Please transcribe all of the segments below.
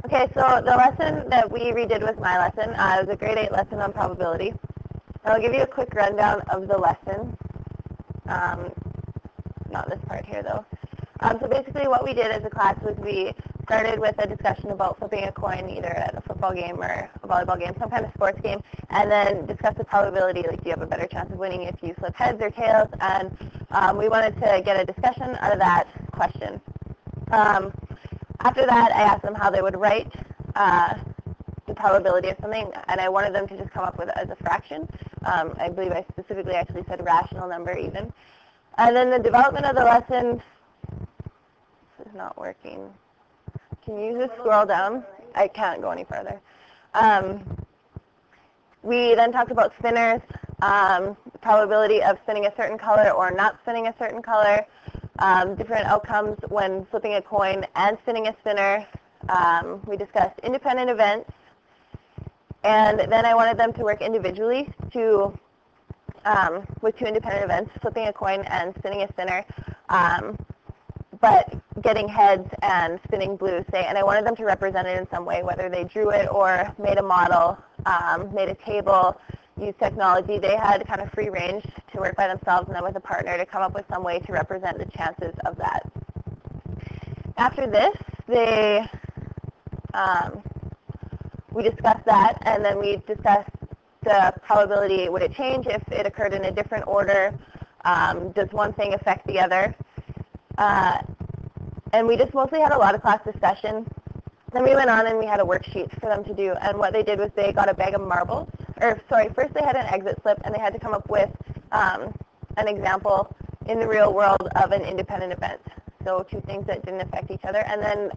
Okay, so the lesson that we redid was my lesson. It was a grade 8 lesson on probability. I'll give you a quick rundown of the lesson. Not this part here, though. So basically what we did as a class was we started with a discussion about flipping a coin either at a football game or a volleyball game, some kind of sports game, and then discuss the probability, like do you have a better chance of winning if you flip heads or tails, and we wanted to get a discussion out of that question. After that, I asked them how they would write the probability of something, and I wanted them to just come up with it as a fraction. I believe I specifically actually said rational number even. And then the development of the lesson, this is not working. Can you just scroll down? I can't go any further. We then talked about spinners, the probability of spinning a certain color or not spinning a certain color, different outcomes when flipping a coin and spinning a spinner. We discussed independent events, and then I wanted them to work individually to with two independent events, flipping a coin and spinning a spinner, but getting heads and spinning blue, say, and I wanted them to represent it in some way, whether they drew it or made a model, made a table, used technology. They had kind of free range to work by themselves and then with a partner to come up with some way to represent the chances of that. After this, we discussed that, and then we discussed the probability, would it change if it occurred in a different order? Does one thing affect the other? And we just mostly had a lot of class discussion. Then we went on and we had a worksheet for them to do, and what they did was they got a bag of marbles, first they had an exit slip, and they had to come up with an example in the real world of an independent event. So two things that didn't affect each other, and then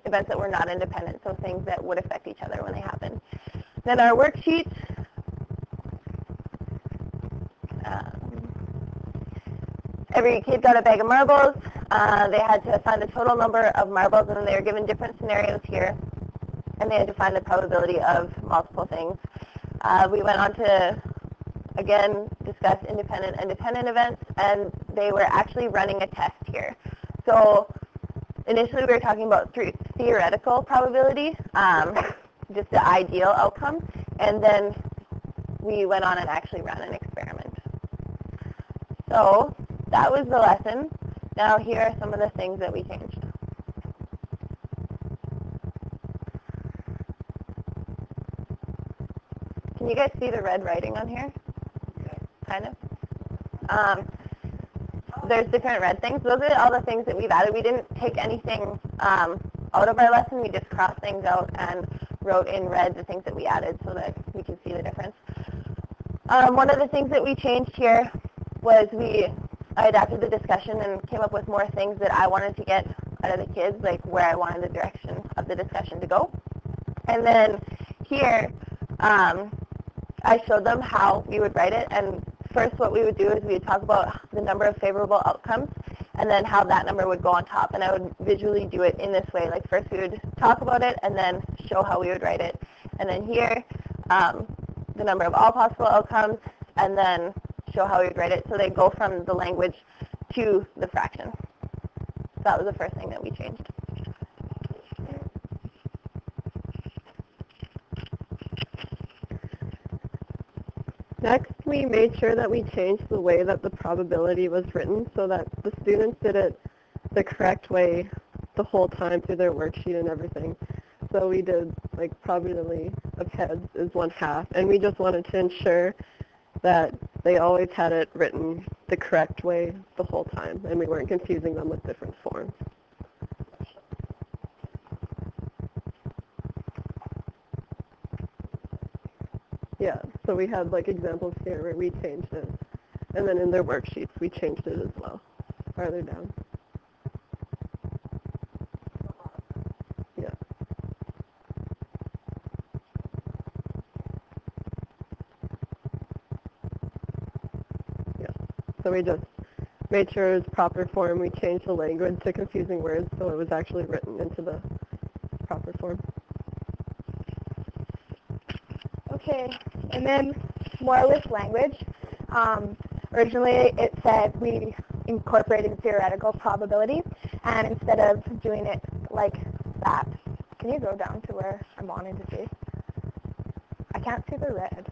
events that were not independent, so things that would affect each other when they happened. Then our worksheet, every kid got a bag of marbles. They had to find the total number of marbles, and then they were given different scenarios here, and they had to find the probability of multiple things. We went on to, again, discuss independent and dependent events, and they were actually running a test here. So initially we were talking about theoretical probability, just the ideal outcome, and then we went on and actually ran an experiment. So that was the lesson. Now here are some of the things that we changed. Can you guys see the red writing on here? Kind of. There's different red things. Those are all the things that we've added. We didn't take anything out of our lesson. We just crossed things out and wrote in red the things that we added so that we can see the difference. One of the things that we changed here was I adapted the discussion and came up with more things that I wanted to get out of the kids, like where I wanted the direction of the discussion to go. And then here, I showed them how we would write it, and first what we would do is we would talk about the number of favorable outcomes and then how that number would go on top, and I would visually do it in this way. Like first we would talk about it and then show how we would write it. And then here, the number of all possible outcomes, and then show how we would write it. So they go from the language to the fraction. So that was the first thing that we changed. Next, we made sure that we changed the way that the probability was written so that the students did it the correct way the whole time through their worksheet and everything. So we did, like, probability of heads is 1/2, and we just wanted to ensure that they always had it written the correct way the whole time, and we weren't confusing them with different forms. Yeah, so we had like examples here where we changed it, and then in their worksheets we changed it as well, farther down. Yeah. Yeah, so we just made sure it was proper form. We changed the language to confusing words so it was actually written into the proper form. Okay, and then more with language. Originally it said we incorporated theoretical probability, and instead of doing it like that, Can you go down to where I'm wanting to see? I can't see the red.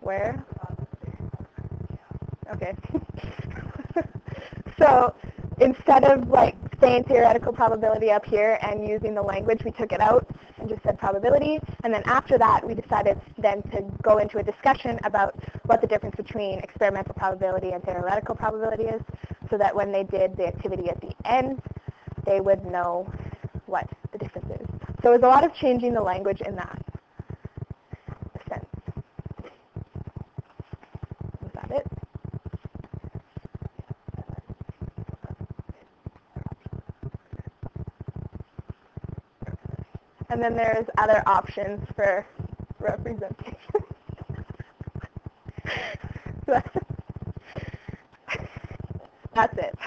Where? Okay. So instead of like saying theoretical probability up here and using the language, we took it out and just said probability. And then after that, we decided then to go into a discussion about what the difference between experimental probability and theoretical probability is, so that when they did the activity at the end, they would know what the difference is. So it was a lot of changing the language in that sense. Was that it? And then there's other options for representation. That's it.